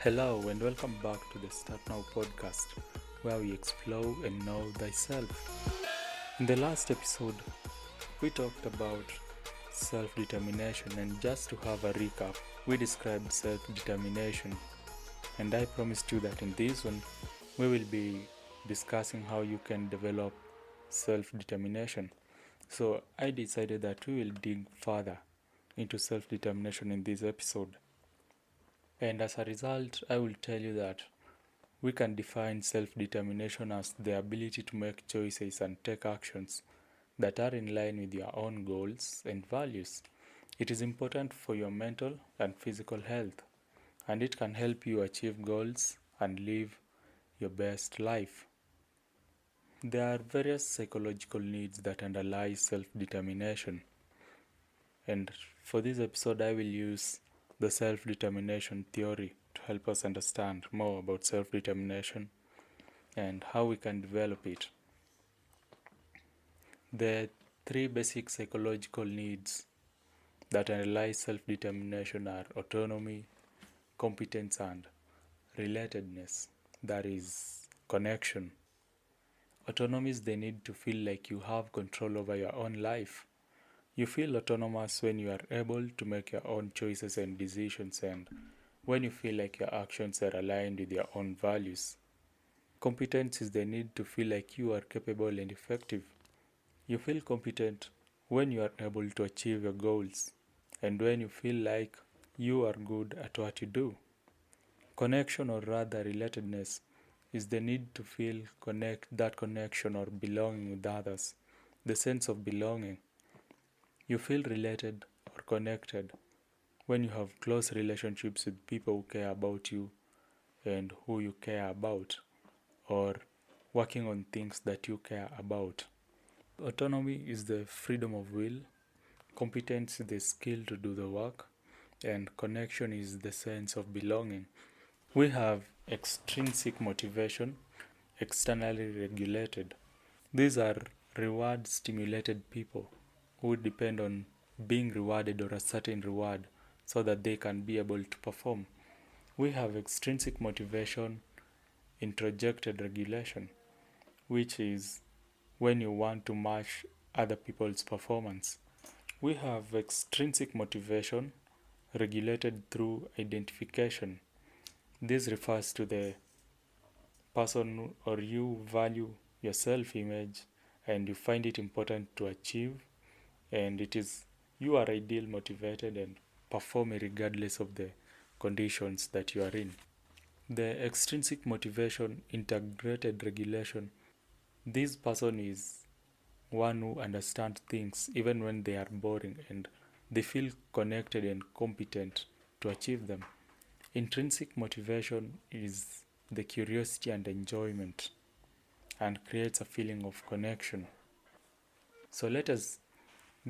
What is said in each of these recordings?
Hello and welcome back to the Start Now podcast, where we explore and know thyself. In the last episode, we talked about self determination, and just to have a recap, we described self determination. And I promised you that in this one, we will be discussing how you can develop self determination. So I decided that we will dig further into self determination in this episode. And as a result, I will tell you that we can define self determination as the ability to make choices and take actions that are in line with your own goals and values. It is important for your mental and physical health, and it can help you achieve goals and live your best life. There are various psychological needs that underlie self determination, and for this episode, I will use the self determination theory to help us understand more about self determination and how we can develop it. The three basic psychological needs that underlie self determination are autonomy, competence, and relatedness, that is, connection. Autonomy is the need to feel like you have control over your own life. You feel autonomous when you are able to make your own choices and decisions, and when you feel like your actions are aligned with your own values. Competence is the need to feel like you are capable and effective. You feel competent when you are able to achieve your goals and when you feel like you are good at what you do. Connection, or rather relatedness, is the need to feel that connection or belonging with others, the sense of belonging. You feel related or connected when you have close relationships with people who care about you and who you care about, or working on things that you care about. Autonomy is the freedom of will, competence is the skill to do the work, and connection is the sense of belonging. We have extrinsic motivation, externally regulated. These are reward stimulated people who depend on being rewarded or a certain reward so that they can be able to perform. We have extrinsic motivation, introjected regulation, which is when you want to match other people's performance. We have extrinsic motivation regulated through identification. This refers to the person or you value your self image and you find it important to achieve, and it is you are ideal motivated and performing regardless of the conditions that you are in. The extrinsic motivation integrated regulation, this person is one who understands things even when they are boring and they feel connected and competent to achieve them. Intrinsic motivation is the curiosity and enjoyment and creates a feeling of connection. So let us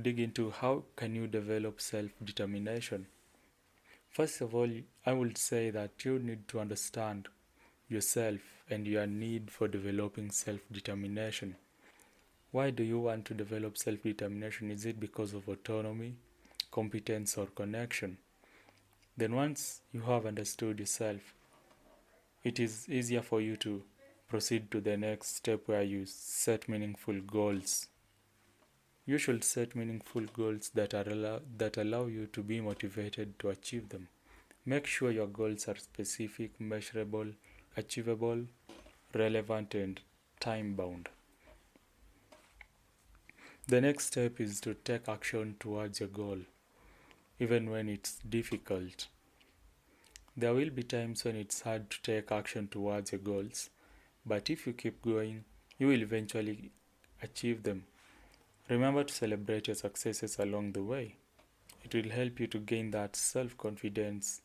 dig into how can you develop self-determination. First of all, I would say that you need to understand yourself and your need for developing self-determination. Why do you want to develop self-determination? Is it because of autonomy, competence, or connection? Then once you have understood yourself, it is easier for you to proceed to the next step where you set meaningful goals. You should set meaningful goals that allow you to be motivated to achieve them. Make sure your goals are specific, measurable, achievable, relevant, and time bound. The next step is to take action towards your goal, even when it's difficult. There will be times when it's hard to take action towards your goals, but if you keep going, you will eventually achieve them. Remember to celebrate your successes along the way. It will help you to gain that self-confidence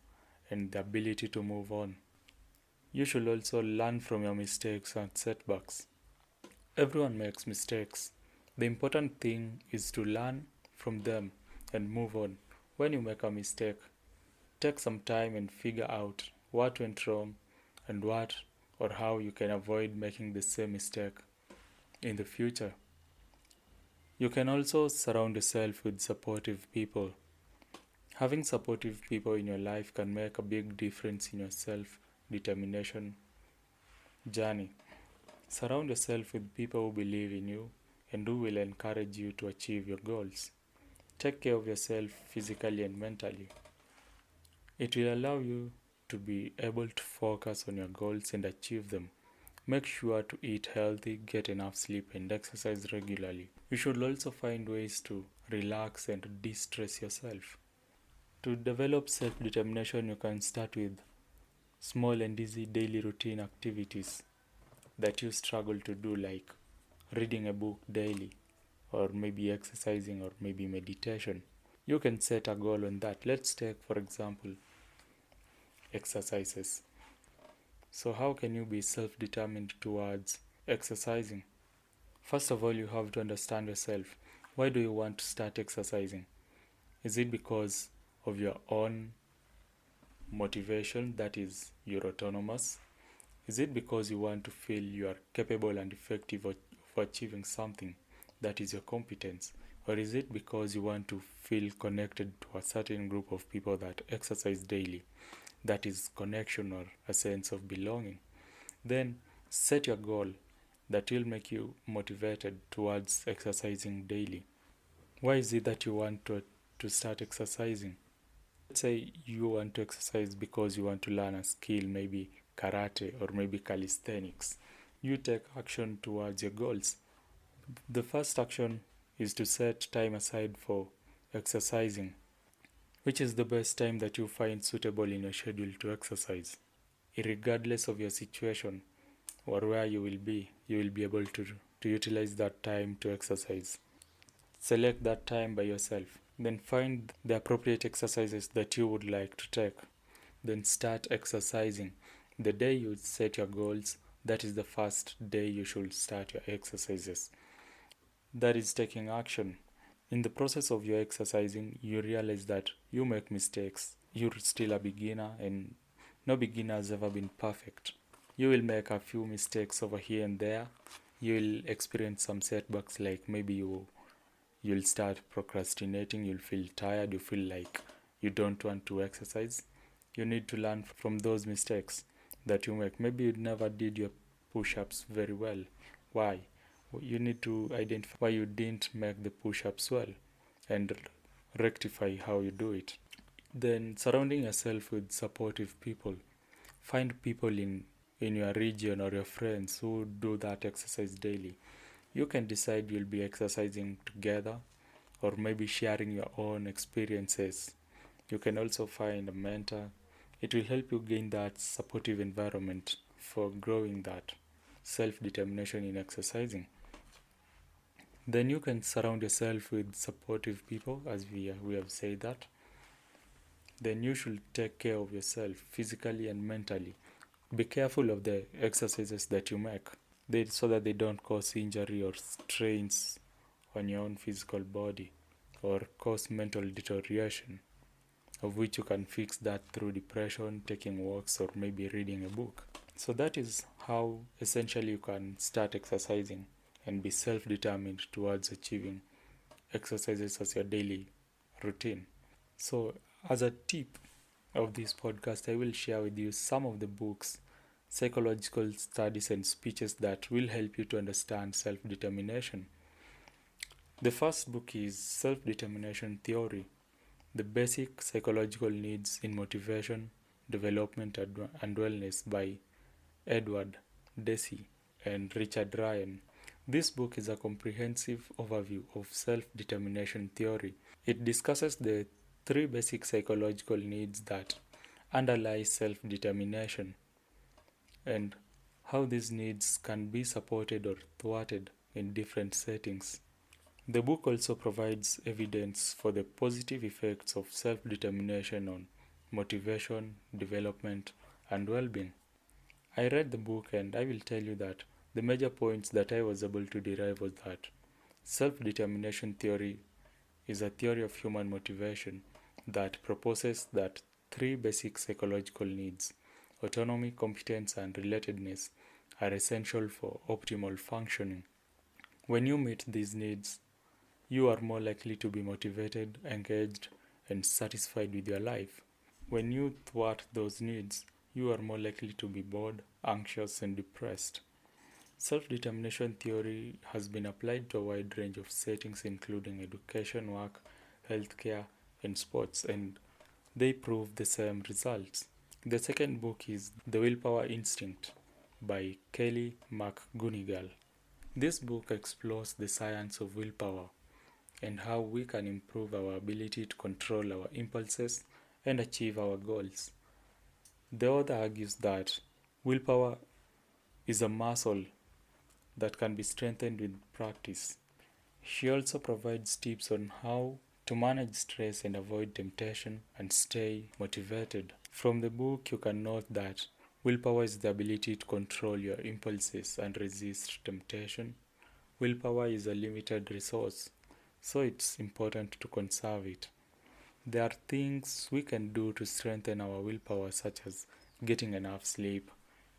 and the ability to move on. You should also learn from your mistakes and setbacks. Everyone makes mistakes. The important thing is to learn from them and move on. When you make a mistake, take some time and figure out what went wrong and what or how you can avoid making the same mistake in the future. You can also surround yourself with supportive people. Having supportive people in your life can make a big difference in your self-determination journey. Surround yourself with people who believe in you and who will encourage you to achieve your goals. Take care of yourself physically and mentally. It will allow you to be able to focus on your goals and achieve them. Make sure to eat healthy, get enough sleep, and exercise regularly. You should also find ways to relax and de stress yourself. To develop self determination, you can start with small and easy daily routine activities that you struggle to do, like reading a book daily, or maybe exercising, or maybe meditation. You can set a goal on that. Let's take, for example, exercises. So, how can you be self determined towards exercising? First of all, you have to understand yourself. Why do you want to start exercising? Is it because of your own motivation, that is, you're autonomous? Is it because you want to feel you are capable and effective of achieving something, that is your competence? Or is it because you want to feel connected to a certain group of people that exercise daily, that is connection or a sense of belonging? Then set your goal that will make you motivated towards exercising daily. Why is it that you want to start exercising? Let's say you want to exercise because you want to learn a skill, maybe karate or maybe calisthenics. You take action towards your goals. The first action is to set time aside for exercising. Which is the best time that you find suitable in your schedule to exercise? Regardless of your situation or where you will be able to utilize that time to exercise. Select that time by yourself. Then find the appropriate exercises that you would like to take. Then start exercising. The day you set your goals, that is the first day you should start your exercises. That is taking action. In the process of your exercising, you realize that you make mistakes. You're still a beginner, and no beginner has ever been perfect. You will make a few mistakes over here and there. You will experience some setbacks, like maybe you'll start procrastinating, you'll feel tired, you feel like you don't want to exercise. You need to learn from those mistakes that you make. Maybe you never did your push-ups very well. Why? You need to identify why you didn't make the push-ups well and rectify how you do it. Then surrounding yourself with supportive people. Find people in your region or your friends who do that exercise daily. You can decide you'll be exercising together or maybe sharing your own experiences. You can also find a mentor. It will help you gain that supportive environment for growing that self-determination in exercising. Then you can surround yourself with supportive people, as we have said that. Then you should take care of yourself physically and mentally. Be careful of the exercises that you make, so that they don't cause injury or strains on your own physical body or cause mental deterioration, of which you can fix that through depression, taking walks, or maybe reading a book. So that is how essentially you can start exercising and be self-determined towards achieving exercises as your daily routine. So as a tip of this podcast, I will share with you some of the books, psychological studies and speeches that will help you to understand self-determination. The first book is Self-Determination Theory, The Basic Psychological Needs in Motivation, Development and Wellness by Edward Deci and Richard Ryan. This book is a comprehensive overview of self-determination theory. It discusses the three basic psychological needs that underlie self-determination and how these needs can be supported or thwarted in different settings. The book also provides evidence for the positive effects of self-determination on motivation, development, and well-being. I read the book and I will tell you that the major points that I was able to derive was that self-determination theory is a theory of human motivation that proposes that three basic psychological needs, autonomy, competence, and relatedness, are essential for optimal functioning. When you meet these needs, you are more likely to be motivated, engaged, and satisfied with your life. When you thwart those needs, you are more likely to be bored, anxious, and depressed. Self determination theory has been applied to a wide range of settings, including education, work, healthcare, and sports, and they prove the same results. The second book is The Willpower Instinct by Kelly McGonigal. This book explores the science of willpower and how we can improve our ability to control our impulses and achieve our goals. The author argues that willpower is a muscle that can be strengthened with practice. She also provides tips on how to manage stress and avoid temptation and stay motivated. From the book, you can note that willpower is the ability to control your impulses and resist temptation. Willpower is a limited resource, so it's important to conserve it. There are things we can do to strengthen our willpower, such as getting enough sleep,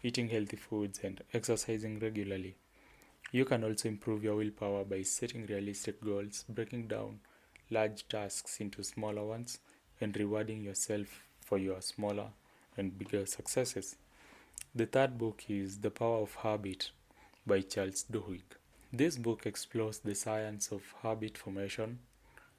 eating healthy foods, and exercising regularly. You can also improve your willpower by setting realistic goals, breaking down large tasks into smaller ones, and rewarding yourself for your smaller and bigger successes. The third book is The Power of Habit by Charles Duhigg. This book explores the science of habit formation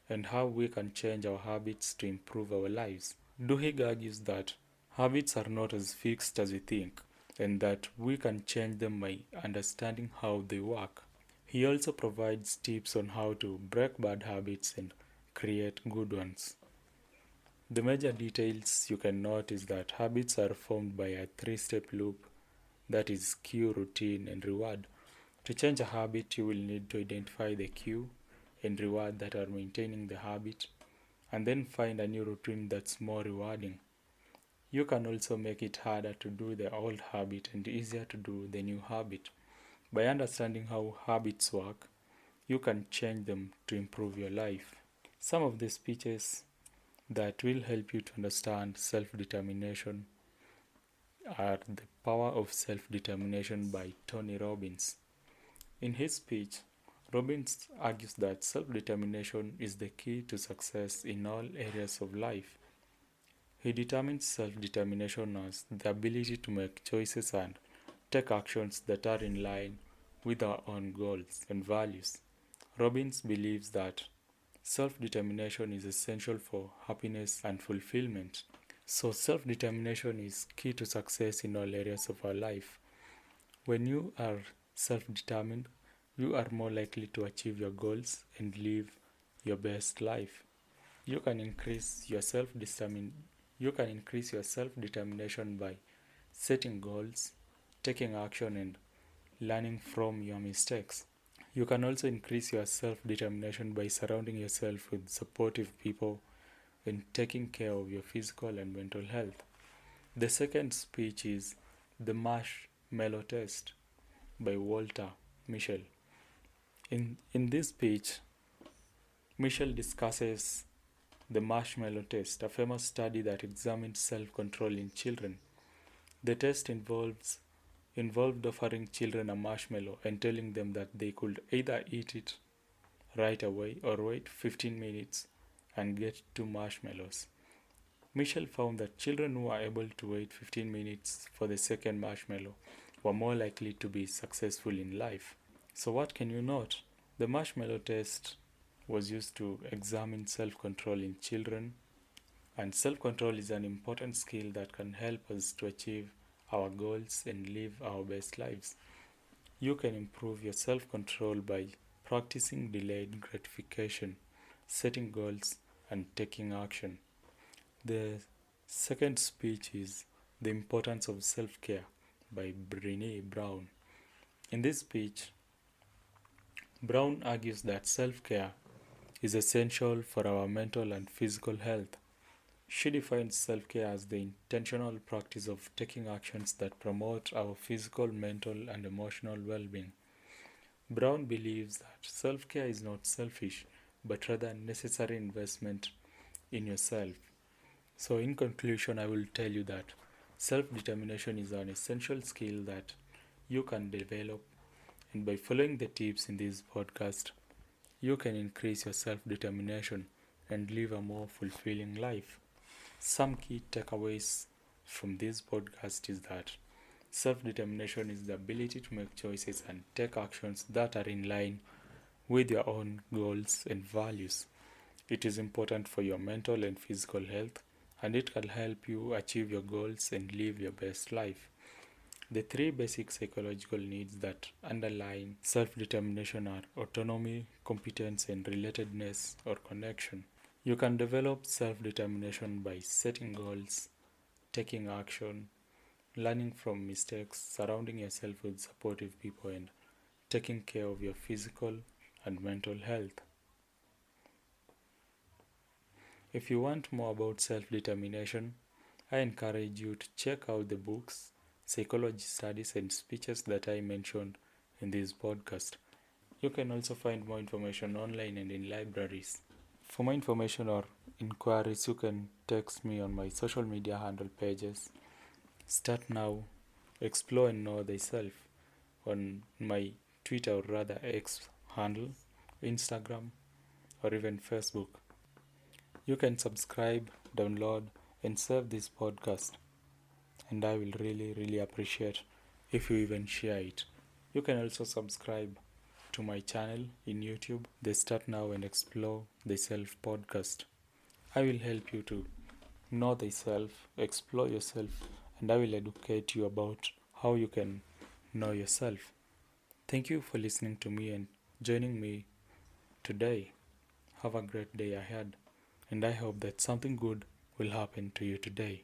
and how we can change our habits to improve our lives. Duhigg argues that habits are not as fixed as we think, and that we can change them by understanding how they work. He also provides tips on how to break bad habits and create good ones. The major details you can note is that habits are formed by a three-step loop, that is cue, routine, and reward. To change a habit, you will need to identify the cue and reward that are maintaining the habit, and then find a new routine that's more rewarding. You can also make it harder to do the old habit and easier to do the new habit. By understanding how habits work, you can change them to improve your life. Some of the speeches that will help you to understand self determination are The Power of Self Determination by Tony Robbins. In his speech, Robbins argues that self determination is the key to success in all areas of life. He determines self determination as the ability to make choices and take actions that are in line with our own goals and values. Robbins believes that self determination is essential for happiness and fulfillment. So, self determination is key to success in all areas of our life. When you are self determined, you are more likely to achieve your goals and live your best life. You can increase your self determination by setting goals, taking action, and learning from your mistakes. You can also increase your self determination by surrounding yourself with supportive people and taking care of your physical and mental health. The second speech is The Marshmallow Test by Walter Mischel. In this speech, Mischel discusses the marshmallow test, a famous study that examined self-control in children. The test involved offering children a marshmallow and telling them that they could either eat it right away or wait 15 minutes and get two marshmallows. Michel found that children who were able to wait 15 minutes for the second marshmallow were more likely to be successful in life. So what can you note? The marshmallow test was used to examine self-control in children, and self-control is an important skill that can help us to achieve our goals and live our best lives. You can improve your self-control by practicing delayed gratification, setting goals, and taking action. The second speech is The Importance of Self-Care by Brené Brown. In this speech, Brown argues that self-care is essential for our mental and physical health. She defines self-care as the intentional practice of taking actions that promote our physical, mental, and emotional well-being. Brown believes that self-care is not selfish, but rather a necessary investment in yourself. So in conclusion, I will tell you that self-determination is an essential skill that you can develop, and by following the tips in this podcast, you can increase your self-determination and live a more fulfilling life. Some key takeaways from this podcast is that self determination is the ability to make choices and take actions that are in line with your own goals and values. It is important for your mental and physical health, and it can help you achieve your goals and live your best life. The three basic psychological needs that underline self determination are autonomy, competence, and relatedness or connection. You can develop self determination by setting goals, taking action, learning from mistakes, surrounding yourself with supportive people, and taking care of your physical and mental health. If you want more about self determination, I encourage you to check out the books, psychology studies, and speeches that I mentioned in this podcast. You can also find more information online and in libraries. For more information or inquiries, you can text me on my social media handle pages. Start Now, Explore and Know Thyself on my Twitter or rather X handle, Instagram, or even Facebook. You can subscribe, download, and save this podcast, and I will really appreciate if you even share it. You can also subscribe to my channel in YouTube, the Start Now and Explore Thyself podcast. I will help you to know thyself, explore yourself, and I will educate you about how you can know yourself. Thank you for listening to me and joining me today. Have a great day ahead, and I hope that something good will happen to you today.